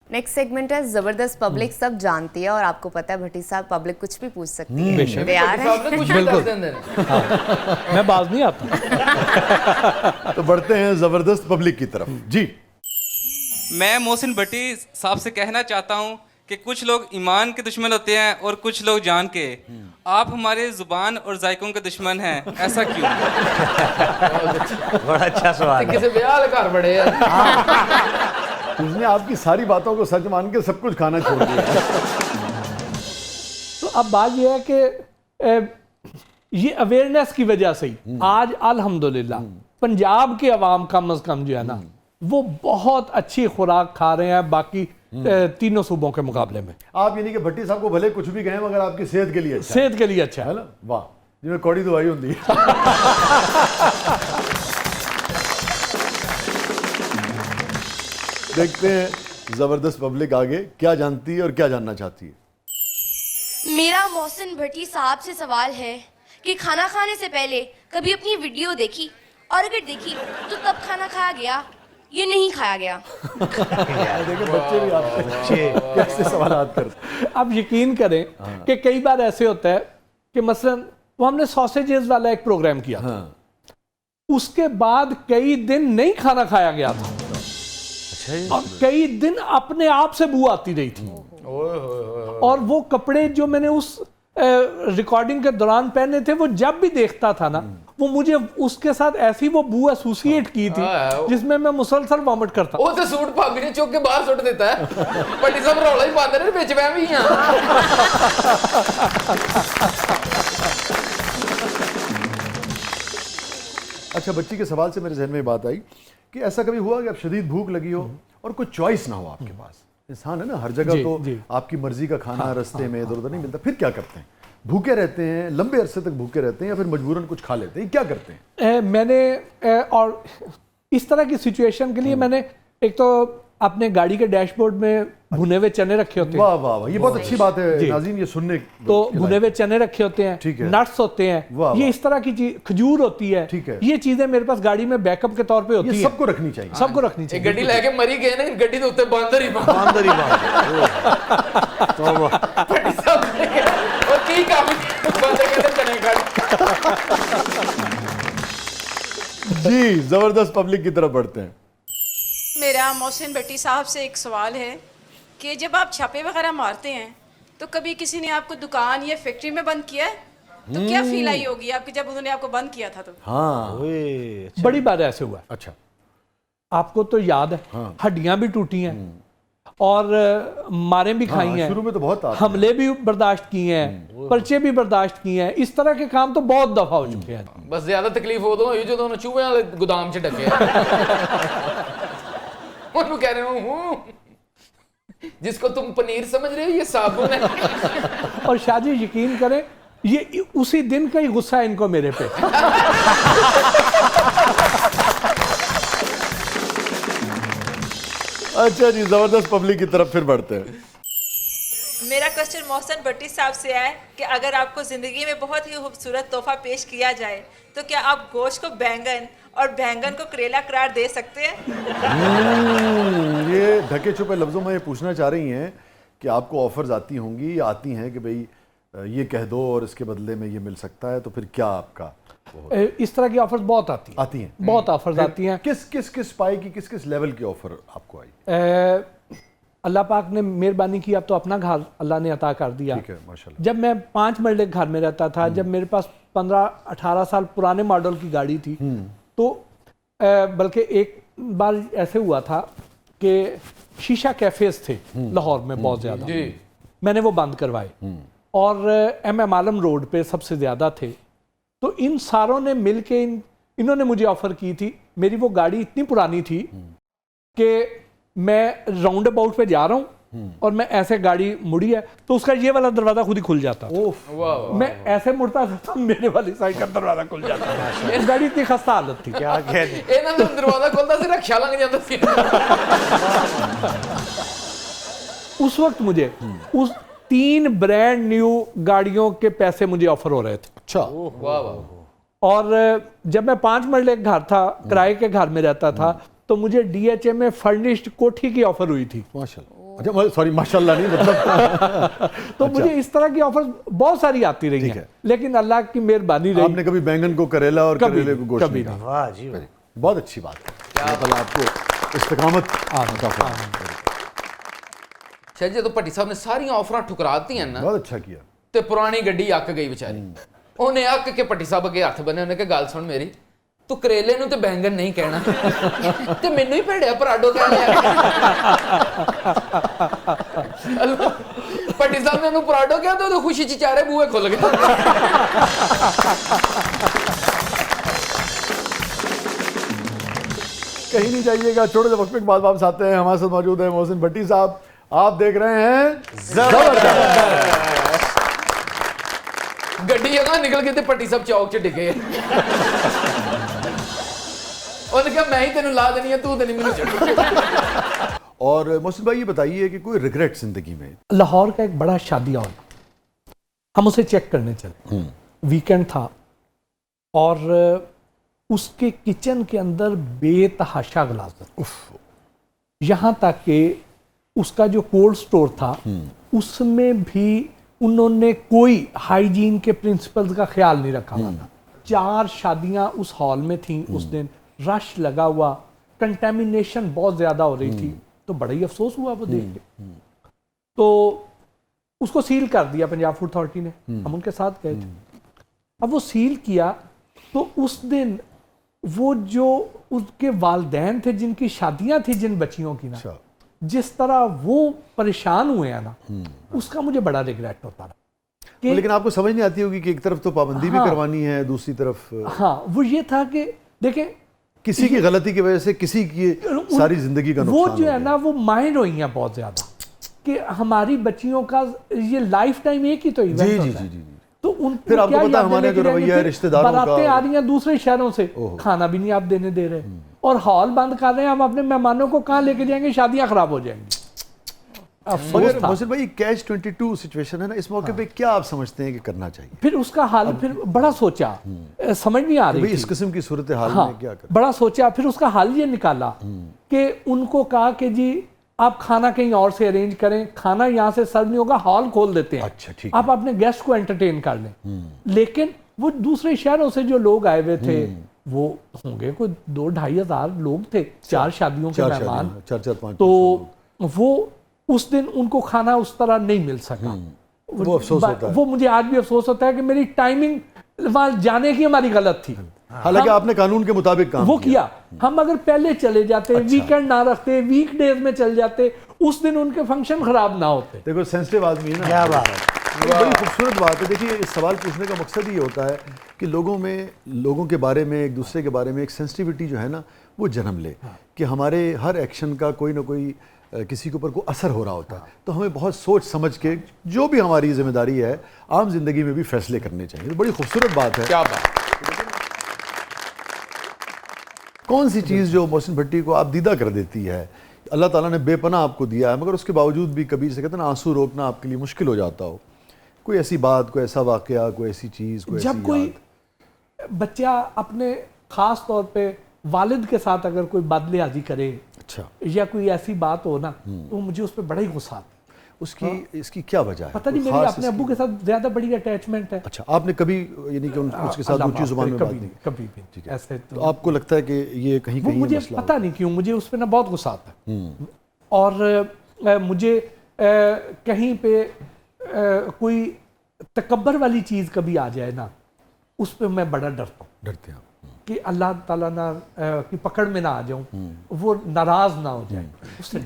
Next segment है जबरदस्त public सब जानती है और आपको पता है भट्टी साहब पब्लिक कुछ भी पूछ सकती है। तैयार है? मैं बाज नहीं आता। तो बढ़ते हैं जबरदस्त पब्लिक की तरफ जी। मैं मोहसिन भट्टी साहब से कहना चाहता हूँ कि कुछ लोग ईमान के दुश्मन होते हैं और कुछ लोग जान के। आप हमारे जुबान और जायकों के दुश्मन हैं, ऐसा क्यों? बड़ा अच्छा सवाल है। किसी ब्याह घर बड़े उसने आपकी सारी बातों को सच मान के सब कुछ खाना छोड़ दिया। तो अब बात यह है कि ये अवेयरनेस की वजह से ही आज अल्हम्दुलिल्लाह पंजाब के अवाम कम अज कम जो है ना वो बहुत अच्छी खुराक खा रहे हैं बाकी तीनों सूबों के मुकाबले में। आप यानी कि भट्टी साहब को भले कुछ भी कहें मगर आपकी सेहत के लिए अच्छा सेहत के लिए अच्छा है ना। वाह, जिन्हें कौड़ी दवाई होती है। देखते हैं जबरदस्त पब्लिक आगे क्या जानती है और क्या जानना चाहती है। मेरा मोहसिन भट्टी साहब से सवाल है कि खाना खाने से पहले कभी अपनी वीडियो देखी, और अगर देखी तो तब खाना खाया गया ये नहीं खाया गया? देखिए बच्चे भी आपसे कैसे सवाल करते। अब यकीन करें कि कई बार ऐसे होता है कि मसलन वो हमने सॉसेजेस वाला एक प्रोग्राम किया था, उसके बाद कई दिन नहीं खाना खाया गया था और कई दिन अपने आप से बू आती रही थी। और वो कपड़े जो मैंने उस रिकॉर्डिंग के दौरान पहने थे वो जब भी देखता था ना वो मुझे उसके साथ ऐसी वो बू एसोसिएट की थी जिसमें मैं मुसलसल वॉमिट करता। वो तो सूट भाभी ने चुक के बाहर सुट देता है। भट्टी साहब रौला ही पाते रहे बेच मैं भी हां। अच्छा, बच्ची के सवाल से मेरे जहन में बात आई कि ऐसा कभी हुआ कि आप शदीद भूख लगी हो और कोई चॉइस ना हो आपके पास। इंसान है ना, हर जगह तो आपकी मर्जी का खाना रास्ते में इधर उधर नहीं मिलता, फिर क्या करते हैं? भूखे रहते हैं, लंबे अरसे तक भूखे रहते हैं या फिर मजबूरन कुछ खा लेते हैं, क्या करते हैं? मैंने और इस तरह की सिचुएशन के लिए मैंने एक तो अपने गाड़ी के डैशबोर्ड में भुने हुए चने रखे होते हैं। वाह वाह वाह, ये बहुत अच्छी बात है नाज़रीन, ये सुनने तो भुने हुए चने रखे होते हैं, ठीक है, नट्स होते हैं, ये इस तरह की चीज, खजूर होती है, ठीक है, ये चीजें मेरे पास गाड़ी में बैकअप के तौर पे होती है। सबको रखनी चाहिए, सबको रखनी चाहिए। गड्डी लेके मरी गए ना, गड्डी के उत्ते बांदर ही बांदर ही और की काम बांदर के चने काट। जी जबरदस्त पब्लिक की तरफ बढ़ते हैं। मेरा मोहसिन भट्टी साहब से एक सवाल है कि जब आप छापे वगैरह मारते हैं तो कभी किसी ने आपको दुकान या फैक्ट्री में बंद किया है तो क्या फील आई होगी आपकी जब उन्होंने आपको बंद किया था? तो हाँ, बड़ी बार ऐसे हुआ। अच्छा, आपको तो याद है हड्डियां भी टूटी हैं और मारें भी खाई हैं, शुरू में तो बहुत हमले भी बर्दाश्त किए हैं, पर्चे भी बर्दाश्त किए हैं, इस तरह के काम तो बहुत दफा हो चुके हैं। बस ज्यादा तकलीफ हो दो जो दोनों चूहे वाले गोदाम च डके उन्होंने कह रहे हूँ जिसको तुम पनीर समझ रहे हो ये साबुन है। और शादी यकीन करें ये उसी दिन का ही गुस्सा है इनको मेरे पे। अच्छा जी, जबरदस्त पब्लिक की तरफ फिर बढ़ते हैं। मेरा क्वेश्चन मोहसिन भट्टी साहब से है कि अगर आपको जिंदगी में बहुत ही खूबसूरत तोहफा पेश किया जाए तो क्या आप गोश्त को बैंगन और बैंगन को करेला करार दे सकते हैं? ये ढके छुपे लफ्जों में ये पूछना चाह रही हैं कि आपको ऑफर्स आती होंगी या आती हैं कि भाई ये कह दो और इसके बदले में ये मिल सकता है, तो फिर क्या आपका इस तरह की ऑफर्स बहुत आती हैं, बहुत ऑफर्स आती हैं। किस पाई की किस लेवल की ऑफर आपको आई? अल्लाह पाक ने मेहरबानी की, अब तो अपना घर अल्लाह ने अता कर दिया। ठीक है, माशाल्लाह। जब मैं 5 मरले घर में रहता था, जब मेरे पास 15-18 साल पुराने मॉडल की गाड़ी थी, तो बल्कि एक बार ऐसे हुआ था कि शीशा कैफेज थे लाहौर में बहुत ज़्यादा, मैंने वो बंद करवाए और MM आलम रोड पे सबसे ज़्यादा थे। तो इन सारों ने मिल के इन्होंने मुझे ऑफ़र की थी। मेरी वो गाड़ी इतनी पुरानी थी कि मैं राउंड अबाउट पे जा रहा हूँ और मैं ऐसे गाड़ी मुड़ी है तो उसका ये वाला दरवाजा खुद ही खुल जाता था। मैं ऐसे मुड़ता था तो मेरे वाली साइड का दरवाजा खुल जाता था। गाड़ी इतनी खस्ता हालत थी। क्या कहने दरवाजा खोलता से रक्षा लग जाता सी। उस वक्त मुझे उस 3 ब्रांड न्यू गाड़ियों के पैसे मुझे ऑफर हो रहे थे। अच्छा, और जब मैं 5 मरले घर था, किराए के घर में रहता था, तो मुझे DHA में फर्निश्ड कोठी की ऑफर हुई थी। माशाल्लाह। अच्छा सॉरी माशाल्लाह नहीं मतलब तो मुझे इस तरह की ऑफर बहुत सारी आती रही ठीक हैं, है। लेकिन अल्लाह की मेहरबानी रही। आपने कभी बैंगन को करेला और कभी करेले को गोश्त कभी नहीं नहीं। कहा। वाह जी वाह। बहुत अच्छी बात है, अल्लाह ताला आपको इस्तिकामत अता फरमाए। शायद जो भट्टी साहब ने सारियां ऑफर ठुकराती हैं ना, बहुत अच्छा किया। ਤੇ ਪੁਰਾਣੀ ਗੱਡੀ ਅੱਕ ਗਈ ਵਿਚਾਰੀ। ਉਹਨੇ ਅੱਕ ਕੇ ਭੱਟੀ ਸਾਹਿਬ ਅੱਗੇ ਹੱਥ ਬੰਨੇ, ਉਹਨੇ ਕਿਹਾ ਗੱਲ ਸੁਣ ਮੇਰੀ, ਤੂੰ ਕਰੇਲੇ ਨੂੰ ਤੇ ਬੈਂਗਨ ਨਹੀਂ ਕਹਿਣਾ ਤੇ ਮੈਨੂੰ ਹੀ ਭੇੜਿਆ ਪਰਾਡੋ ਕਹਿ ਲਿਆ। ਭੱਟੀ ਸਾਹਿਬ ਨੇ ਉਹਨੂੰ ਪਰਾਡੋ ਕਿਹਾ ਤੇ ਉਹਦੀ ਖੁਸ਼ੀ ਚ ਚਾਰੇ ਬੂਹੇ ਖੁੱਲ ਗਏ। कहीं नहीं जाइएगा, छोटे से वक्फे के बाद वापस आते हैं। हमारे साथ मौजूद है मोहसिन भट्टी साहब। आप देख रहे हैं जबरदस्त। ਗੱਡੀ ਅਗਾ ਨਿਕਲ ਗਈ ਤੇ ਭੱਟੀ ਸਾਹਿਬ ਚੌਕ 'ਚ ਡਿੱਗੇ। ਉਹਨੇ ਕਿਹਾ ਮੈਂ ਹੀ ਤੈਨੂੰ ਲਾ ਦੇਣੀ ਹੈ, ਤੂੰ ਤੇ ਨਹੀਂ ਮੈਨੂੰ ਛੱਡ। और मोहसिन भाई ये बताइए कि कोई रिग्रेट जिंदगी में? लाहौर का एक बड़ा शादी हॉल, हम उसे चेक करने चले, वीकेंड था और उसके किचन के अंदर बेतहाशा ग्लास, यहाँ तक कि उसका जो कोल्ड स्टोर था उसमें भी उन्होंने कोई हाइजीन के प्रिंसिपल्स का ख्याल नहीं रखा हुआ था। 4 शादियां उस हॉल में थीं उस दिन, रश लगा हुआ, कंटेमिनेशन बहुत ज़्यादा हो रही थी। तो बड़ा ही अफसोस हुआ वो देख के। तो उसको सील कर दिया पंजाब फूड अथॉरिटी ने, हम उनके साथ गए थे। अब वो सील किया तो उस दिन वो जो उसके वालदैन थे जिनकी शादियां थी जिन बच्चियों की ना, जिस तरह वो परेशान हुए हैं ना, उसका मुझे बड़ा रिग्रेट होता रहा कि लेकिन आपको समझ नहीं आती होगी कि एक तरफ तो पाबंदी भी करवानी है, दूसरी तरफ हाँ वो ये था कि देखें किसी की गलती की वजह से किसी की सारी जिंदगी का वो नुकसान जो हो है गया। ना वो माइंड हुई हैं बहुत ज्यादा कि हमारी बच्चियों का ये लाइफ टाइम एक ही तो जी इवेंट जी होता जी है। जी। तो उन फिर आपको क्या पता है यादें हमारे लेके जो रवैया जाएंगे? है फिर रिश्तेदारों का। बारातें आ रही हैं दूसरे शहरों से, खाना भी नहीं आप देने दे रहे और हॉल बंद कर रहे हैं। हम अपने मेहमानों को कहाँ लेके जाएंगे? शादियां खराब हो जाएंगी। अफसोस मगर था। मोहसिन भाई कैच 22 सिचुएशन है ना, इस मौके पे क्या आप समझते हैं कि करना चाहिए? फिर उसका हाल फिर बड़ा सोचा, समझ नहीं आ भाई रही इस थी। किस्म की सूरत हाल हाँ, में क्या करें? बड़ा सोचा, फिर उसका हल ये निकाला कि उनको कहा कि जी आप खाना कहीं और से अरेंज करें, खाना यहाँ से सर्व नहीं होगा, हॉल खोल देते हैं, अच्छा, ठीक आप अपने गेस्ट को एंटरटेन कर लें। लेकिन वो दूसरे शहरों से जो लोग आए हुए थे वो होंगे कोई 2-2.5 हज़ार लोग थे, 4 शादियों के मेहमान। 4-4-5 तो वो उस दिन उनको खाना उस तरह नहीं मिल सका। वो अफसोस होता है। वो मुझे आज भी अफसोस होता है कि मेरी टाइमिंग वहां जाने की हमारी गलत थी। हालांकि आपने कानून के मुताबिक काम वो किया, हम अगर पहले चले जाते, वीकेंड ना रखते, वीकडेज में चल जाते, उस दिन उनके फंक्शन खराब ना होते। देखो सेंसिटिव आदमी है ना, क्या बात है। ये बड़ी खूबसूरत बात है। देखिए इस सवाल पूछने का मकसद ये होता है कि लोगों के बारे में, एक दूसरे के बारे में एक सेंसिटिविटी जो है ना वो जन्म ले कि हमारे हर एक्शन का कोई ना कोई किसी के ऊपर कोई असर हो रहा होता है। तो हमें बहुत सोच समझ के जो भी हमारी जिम्मेदारी है आम जिंदगी में भी फैसले करने चाहिए। तो बड़ी खूबसूरत बात है। क्या बात। कौन सी चीज़ जो मोहसिन भट्टी को आप दीदा कर देती है? अल्लाह ताला ने बेपनाह आपको दिया है, मगर उसके बावजूद भी कभी से कहते हैं ना आंसू रोकना आपके लिए मुश्किल हो जाता हो। कोई ऐसी बात, कोई ऐसा वाकया, कोई ऐसी चीज़, कोई जब ऐसी कोई याद? बच्चा अपने खास तौर पे वालिद के साथ अगर कोई बदलियाजी करे अच्छा, या कोई ऐसी बात हो ना, तो मुझे उस पर बड़ा ही गुस्सा आता है। इसकी क्या वजह है? पता नहीं, कोई मेरी खास अपने इसकी? अब्बू के साथ ज्यादा बड़ी अटैचमेंट है। अच्छा, आपने कभी यानी कि उसके साथ अल्लाह ऊंची माफ जुबान करे, में बात कभी नहीं? कभी भी ठीक है। ऐसे तो आपको लगता है कि ये कहीं वो कहीं मुझे मसला पता नहीं क्यों मुझे उस पर ना बहुत गुस्सा आता है। और मुझे कहीं पे कोई तकब्बर वाली चीज़ कभी आ जाए ना, उस पर मैं बड़ा डरता हूँ डरते हैं आप? कि अल्लाह ताला ना की पकड़ में ना आ जाऊं, वो नाराज ना हो जाए, उससे